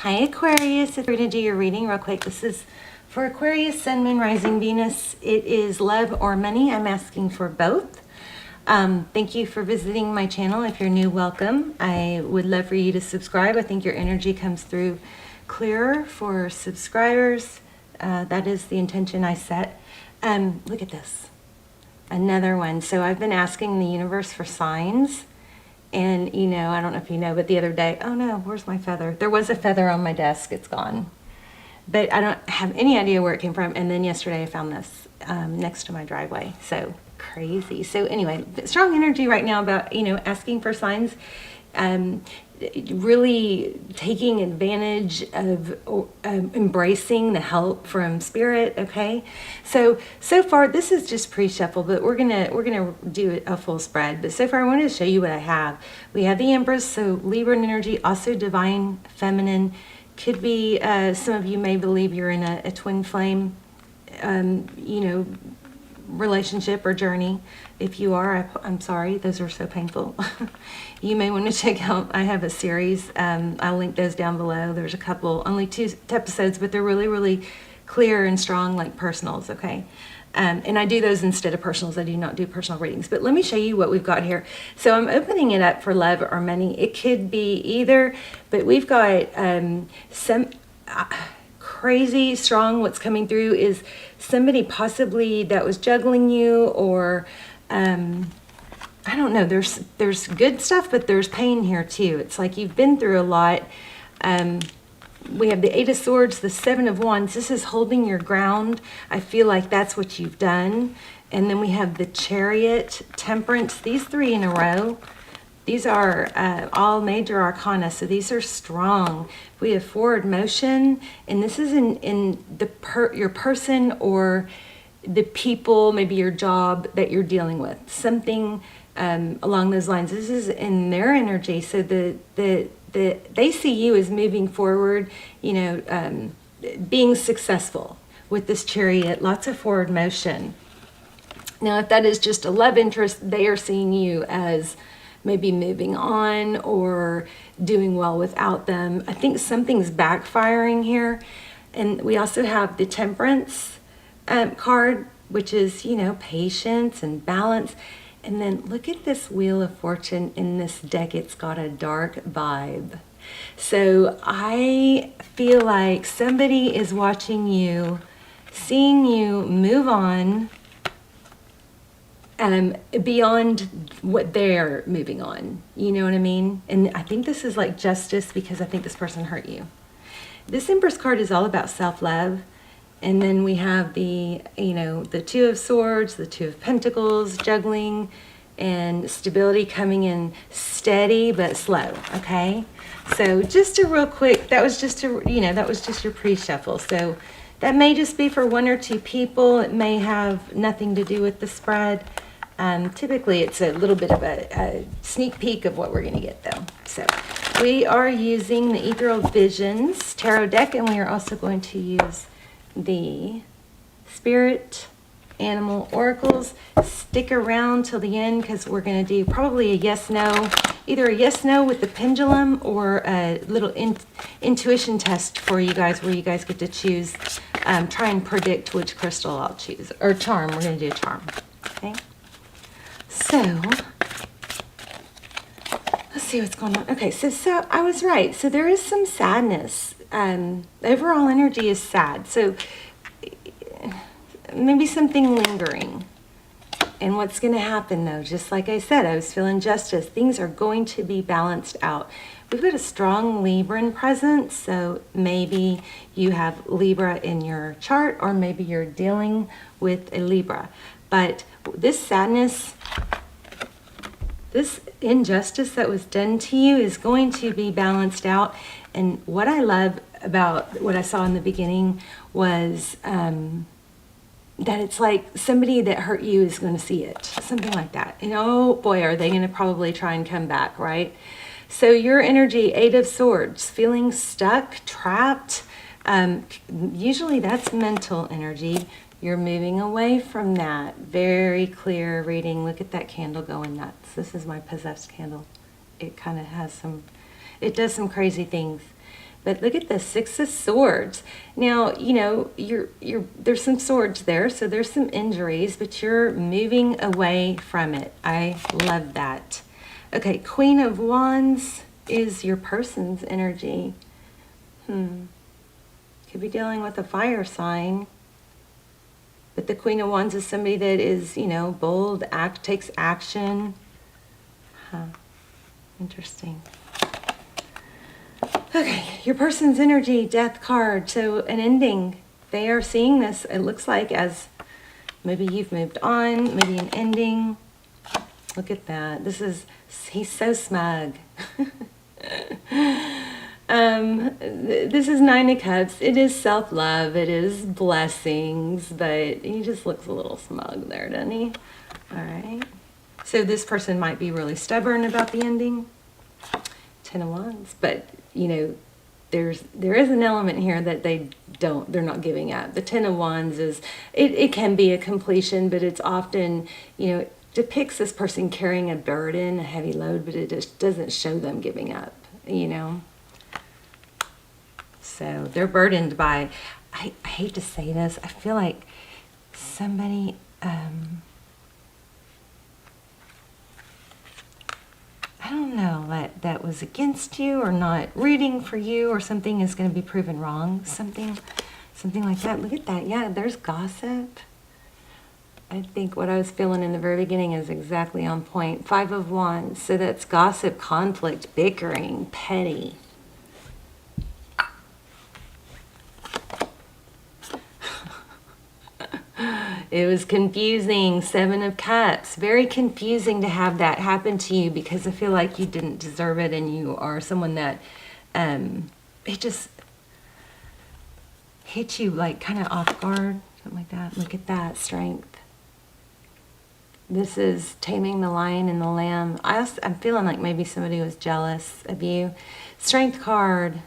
Hi Aquarius, we're going to do your reading real quick. This is for Aquarius, Sun, Moon, Rising, Venus. It is love or money. I'm asking for both. Thank you for visiting my channel. If you're new, welcome. I would love for you to subscribe. I think your energy comes through clearer for subscribers. That is the intention I set. Look at this. Another one. So I've been asking the universe for signs. And, you know, I don't know if you know, but the other day, oh no, where's my feather? There was a feather on my desk. It's gone. But I don't have any idea where it came from. And then yesterday I found this next to my driveway. So crazy. So anyway, strong energy right now about, you know, asking for signs. Really taking advantage of embracing the help from spirit. Okay, so far this is just pre-shuffle, but we're gonna do a full spread. But so far I wanted to show you what I have. We have the Empress, so Libra energy, also divine feminine. Could be some of you may believe you're in a twin flame you know, relationship or journey. If you are, I'm sorry, those are so painful. You may want to check out, I have a series, I'll link those down below. There's a couple, only 2 episodes, but they're really clear and strong, like personals, okay? And I do those instead of personals. I do not do personal readings. But let me show you what we've got here. So I'm opening it up for love or money. It could be either, but we've got some crazy strong. What's coming through is somebody possibly that was juggling you, or I don't know, there's good stuff, but there's pain here too. It's like you've been through a lot. We have the 8 of Swords, the 7 of Wands. This is holding your ground. I feel like that's what you've done. And then we have the Chariot, Temperance, these 3 in a row. These are all major arcana, so these are strong. We have forward motion, and this is in your person or the people, maybe your job that you're dealing with, something along those lines. This is in their energy, so they see you as moving forward, you know, being successful with this Chariot, lots of forward motion. Now, if that is just a love interest, they are seeing you as maybe moving on or doing well without them. I think something's backfiring here. And we also have the Temperance card, which is, you know, patience and balance. And then look at this Wheel of Fortune in this deck. It's got a dark vibe. So I feel like somebody is watching you, seeing you move on beyond what they're moving on. You know what I mean? And I think this is like justice, because I think this person hurt you. This Empress card is all about self-love. And then we have the, you know, the 2 of Swords, the 2 of Pentacles, juggling and stability, coming in steady but slow, okay? So just a real quick, that was just a, you know, that was just your pre-shuffle. So that may just be for 1 or 2 people. It may have nothing to do with the spread. Typically it's a little bit of a sneak peek of what we're going to get though. So we are using the Ethereal Visions Tarot deck, and we are also going to use the Spirit Animal Oracles. Stick around till the end, because we're going to do probably a yes-no, either a yes-no with the pendulum, or a little intuition test for you guys, where you guys get to choose, try and predict which crystal I'll choose, or charm. We're going to do a charm, okay? So let's see what's going on. Okay, so I was right. So there is some sadness. Overall energy is sad. So maybe something lingering. And what's going to happen though, just like I said, I was feeling justice. Things are going to be balanced out. We've got a strong Libran presence. So maybe you have Libra in your chart, or maybe you're dealing with a Libra. But this sadness, this injustice that was done to you is going to be balanced out. And what I love about what I saw in the beginning was that it's like somebody that hurt you is going to see it, something like that. And oh boy, are they going to probably try and come back, right? So your energy, 8 of Swords, feeling stuck, trapped. Usually that's mental energy. You're moving away from that. Very clear reading. Look at that candle going nuts. This is my possessed candle. It kind of has some, it does some crazy things. But look at the Six of Swords. Now, you know, there's some swords there, so there's some injuries, but you're moving away from it. I love that. Okay, Queen of Wands is your person's energy. Could be dealing with a fire sign. But the Queen of Wands is somebody that is, you know, bold, takes action. Interesting. Okay, your person's energy, Death card. So an ending. They are seeing this, it looks like, as maybe you've moved on, maybe an ending. Look at that. He's so smug. This is Nine of Cups. It is self-love. It is blessings, but he just looks a little smug there, doesn't he? All right. So this person might be really stubborn about the ending. Ten of Wands. But, you know, there is an element here that they're not giving up. The Ten of Wands is, it can be a completion, but it's often, you know, it depicts this person carrying a burden, a heavy load, but it just doesn't show them giving up, you know. So they're burdened by, I hate to say this, I feel like somebody, I don't know, that was against you or not rooting for you, or something is going to be proven wrong. Something like that. Look at that. Yeah, there's gossip. I think what I was feeling in the very beginning is exactly on point. Five of Wands. So that's gossip, conflict, bickering, petty. It was confusing. Seven of Cups. Very confusing to have that happen to you, because I feel like you didn't deserve it, and you are someone that it just hit you like kind of off guard, something like that. Look at that. Strength. This is taming the lion and the lamb. I'm feeling like maybe somebody was jealous of you. Strength card.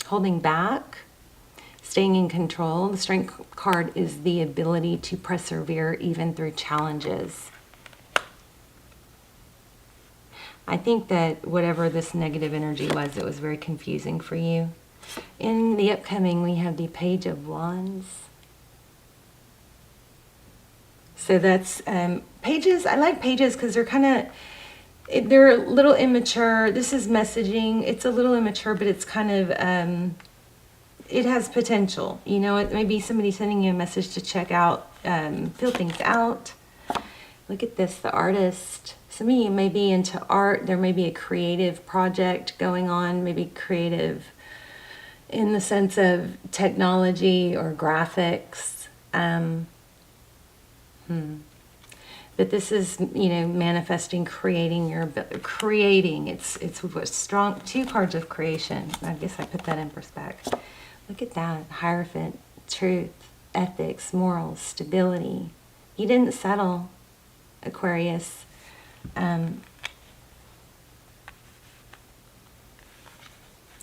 Holding back. Staying in control. The Strength card is the ability to persevere even through challenges. I think that whatever this negative energy was, it was very confusing for you. In the upcoming, we have the Page of Wands. So that's pages. I like pages because they're they're a little immature. This is messaging. It's a little immature, but it's kind of... it has potential. You know, it may be somebody sending you a message to check out, fill things out. Look at this, the artist. Some of you may be into art. There may be a creative project going on, maybe creative in the sense of technology or graphics. But this is, you know, manifesting, creating It's a strong, two cards of creation. I guess I put that in perspective. Look at that. Hierophant, truth, ethics, morals, stability. You didn't settle, Aquarius. You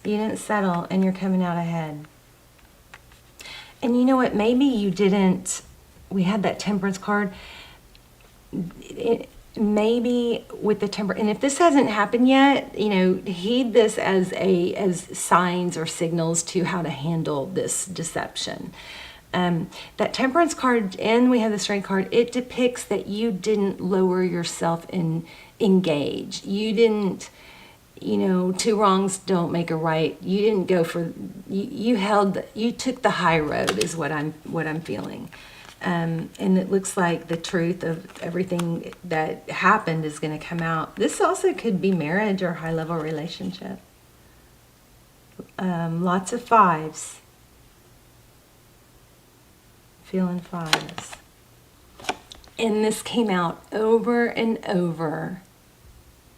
didn't settle, and you're coming out ahead. And you know what? Maybe you didn't. We had that Temperance card. Maybe with the temper, and if this hasn't happened yet, you know, heed this as signs or signals to how to handle this deception. That Temperance card, and we have the Strength card, it depicts that you didn't lower yourself and engage. You didn't, you know, two wrongs don't make a right. You didn't go for, you took the high road is what I'm feeling. And it looks like the truth of everything that happened is going to come out. This also could be marriage or high-level relationship. Lots of fives. Feeling fives. And this came out over and over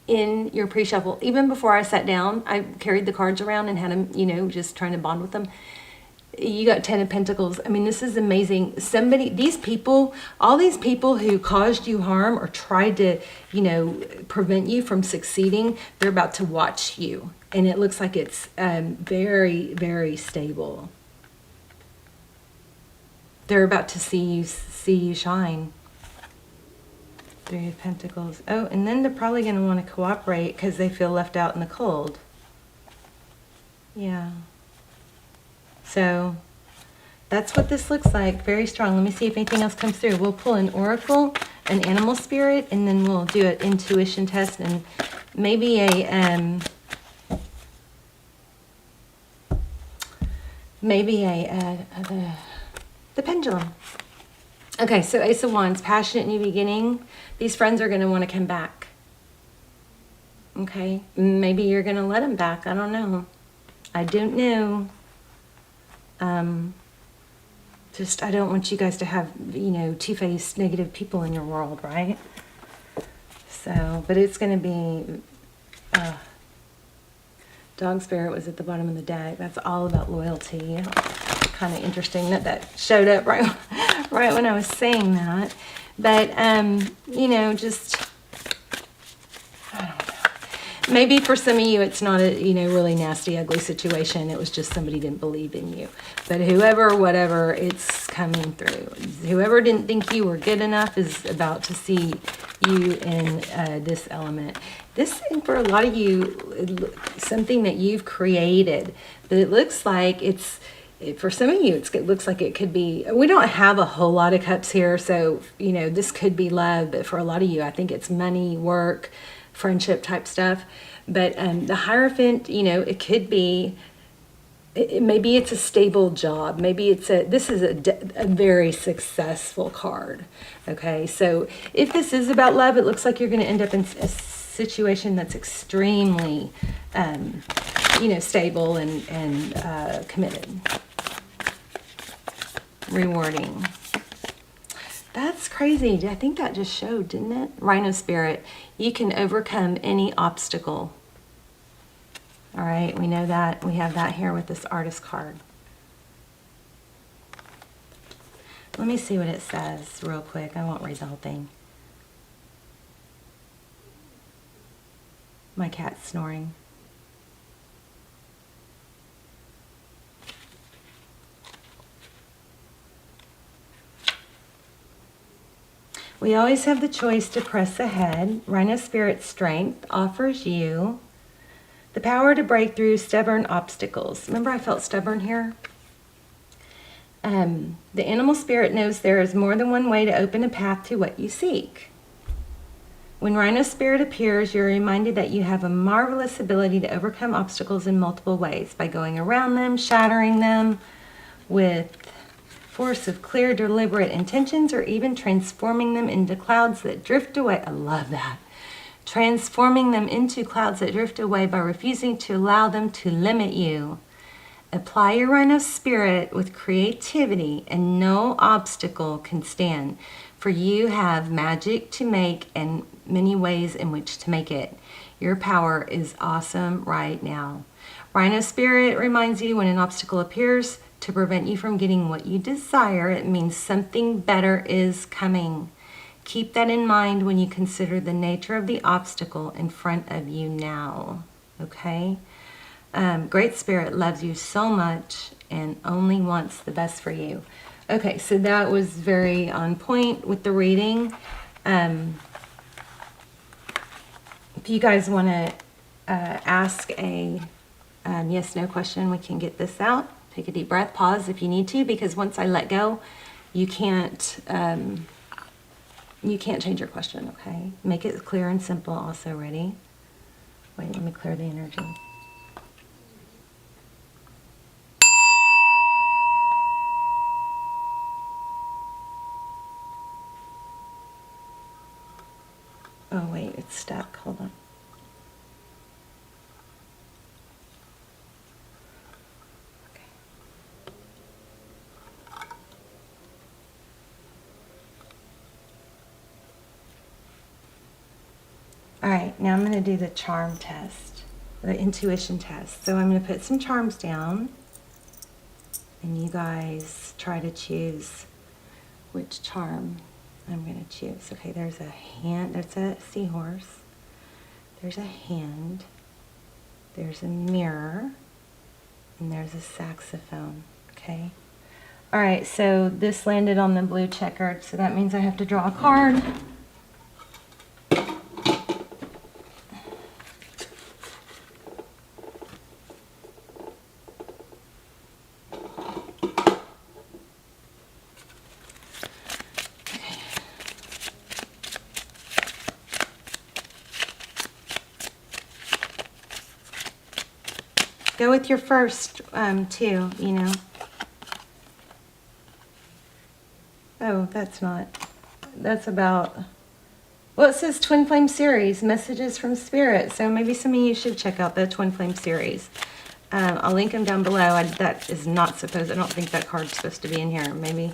in your pre-shuffle. Even before I sat down, I carried the cards around and had them, you know, just trying to bond with them. You got Ten of Pentacles. I mean, this is amazing. All these people who caused you harm or tried to, you know, prevent you from succeeding, they're about to watch you. And it looks like it's very, very stable. They're about to see you shine. Three of Pentacles. Oh, and then they're probably going to want to cooperate because they feel left out in the cold. Yeah. So that's what this looks like. Very strong. Let me see if anything else comes through. We'll pull an oracle, an animal spirit, and then we'll do an intuition test and maybe the pendulum. Okay, so Ace of Wands, passionate new beginning. These friends are going to want to come back. Okay, maybe you're going to let them back. I don't know. I don't know. Just, I don't want you guys to have, you know, two-faced negative people in your world, right? So, but it's going to be, Dog Spirit was at the bottom of the deck. That's all about loyalty. Kind of interesting that that showed up right when I was saying that. But, you know, just, I don't know. Maybe for some of you, it's not a, you know, really nasty, ugly situation. It was just somebody didn't believe in you. But whoever, whatever, it's coming through. Whoever didn't think you were good enough is about to see you in this element. This, for a lot of you, something that you've created. But it looks like it's, for some of you, it looks like it could be, we don't have a whole lot of cups here. So, you know, this could be love. But for a lot of you, I think it's money, work, friendship type stuff. But the Hierophant, you know, it could be, maybe it's a stable job. Maybe it's this is a very successful card. Okay, so if this is about love, it looks like you're going to end up in a situation that's extremely, you know, stable and committed. Rewarding. That's crazy. I think that just showed, didn't it? Rhino Spirit. You can overcome any obstacle. All right, we know that. We have that here with this artist card. Let me see what it says real quick. I won't read the whole thing. My cat's snoring. We always have the choice to press ahead. Rhino Spirit Strength offers you the power to break through stubborn obstacles. Remember I felt stubborn here? The animal spirit knows there is more than one way to open a path to what you seek. When Rhino Spirit appears, you're reminded that you have a marvelous ability to overcome obstacles in multiple ways by going around them, shattering them with force of clear, deliberate intentions, or even transforming them into clouds that drift away. I love that. Transforming them into clouds that drift away by refusing to allow them to limit you. Apply your Rhino Spirit with creativity, and no obstacle can stand, for you have magic to make and many ways in which to make it. Your power is awesome right now. Rhino Spirit reminds you when an obstacle appears to prevent you from getting what you desire, it means something better is coming. Keep that in mind when you consider the nature of the obstacle in front of you now. Okay? Great Spirit loves you so much and only wants the best for you. Okay, so that was very on point with the reading. If you guys want to ask a yes/no question, we can get this out. Take a deep breath, pause if you need to, because once I let go, you can't change your question, okay? Make it clear and simple also. Ready? Wait, let me clear the energy. Oh, wait, it's stuck. Hold on. All right, now I'm going to do the charm test, the intuition test. So I'm going to put some charms down, and you guys try to choose which charm I'm going to choose. Okay, there's a hand, there's a seahorse, there's a hand, there's a mirror, and there's a saxophone, okay? All right, so this landed on the blue checkered, so that means I have to draw a card. Go with your first, too, you know. Oh, that's about, well, it says Twin Flame series, messages from Spirit. So maybe some of you should check out the Twin Flame series. I'll link them down below. That is not supposed, I don't think that card's supposed to be in here. Maybe.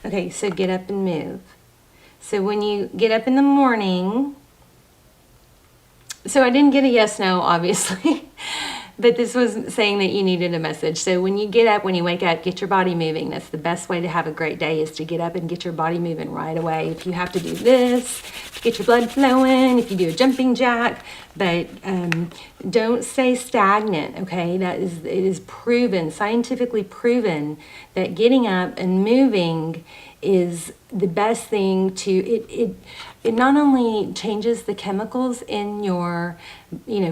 Okay, so get up and move. So when you get up in the morning, so I didn't get a yes, no, obviously, but this was saying that you needed a message. So when you get up, when you wake up, get your body moving. That's the best way to have a great day, is to get up and get your body moving right away. If you have to do this, to get your blood flowing, if you do a jumping jack, but don't stay stagnant, okay? It is proven, scientifically proven, that getting up and moving is the best thing to, it not only changes the chemicals in your,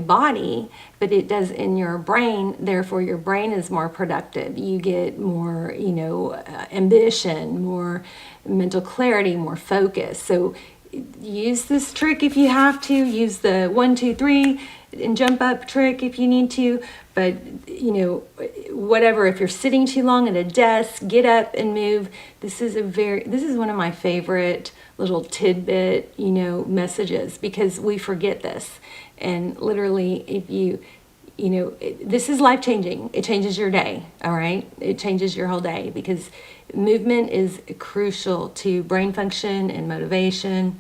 body, but it does in your brain. Therefore, your brain is more productive. You get more, ambition, more mental clarity, more focus. So use this trick if you have to. Use the 1, 2, 3 and jump up trick if you need to. But, whatever, if you're sitting too long at a desk, get up and move. This is one of my favorite little tidbit, messages, because we forget this. And literally, if this is life-changing. It changes your day, all right? It changes your whole day, because movement is crucial to brain function and motivation.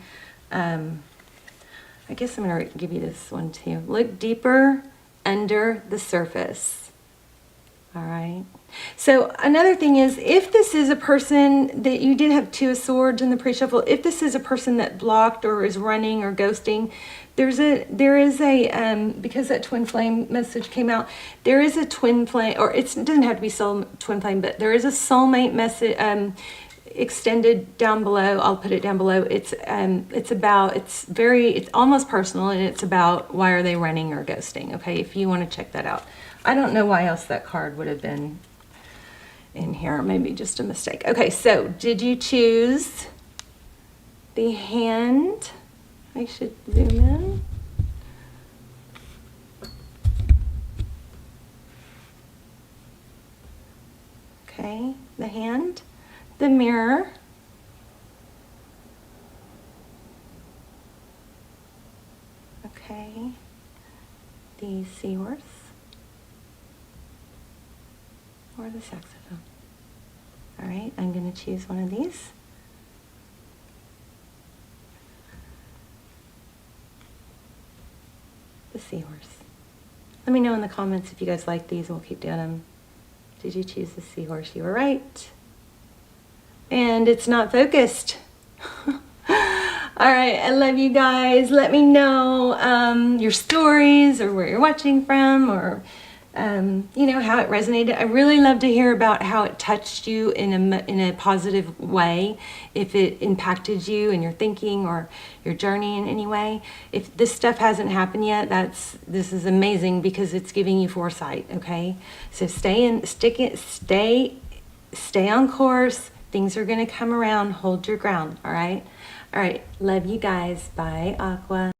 I guess I'm going to give you this one too. Look deeper under the surface. All right. So another thing is, if this is a person that you did have 2 of Swords in the pre-shuffle, if this is a person that blocked or is running or ghosting, there is a because that twin flame message came out, there is a twin flame, or it doesn't have to be twin flame, but there is a soulmate message extended down below. I'll put it down below. It's almost personal, and it's about why are they running or ghosting. Okay, if you want to check that out. I don't know why else that card would have been in here. Maybe just a mistake. Okay, so did you choose the hand? I should zoom in. Okay, the hand, the mirror, okay, the seahorse, or the saxophone. All right, I'm going to choose one of these. The seahorse. Let me know in the comments if you guys like these, and we'll keep doing them. Did you choose the seahorse? You were right. And it's not focused. All right, I love you guys. Let me know your stories, or where you're watching from, or how it resonated. I really love to hear about how it touched you in a positive way, if it impacted you in your thinking or your journey in any way. If this stuff hasn't happened yet, this is amazing, because it's giving you foresight. Okay, so stay on course. Things are going to come around. Hold your ground. All right. Love you guys. Bye, Aqua.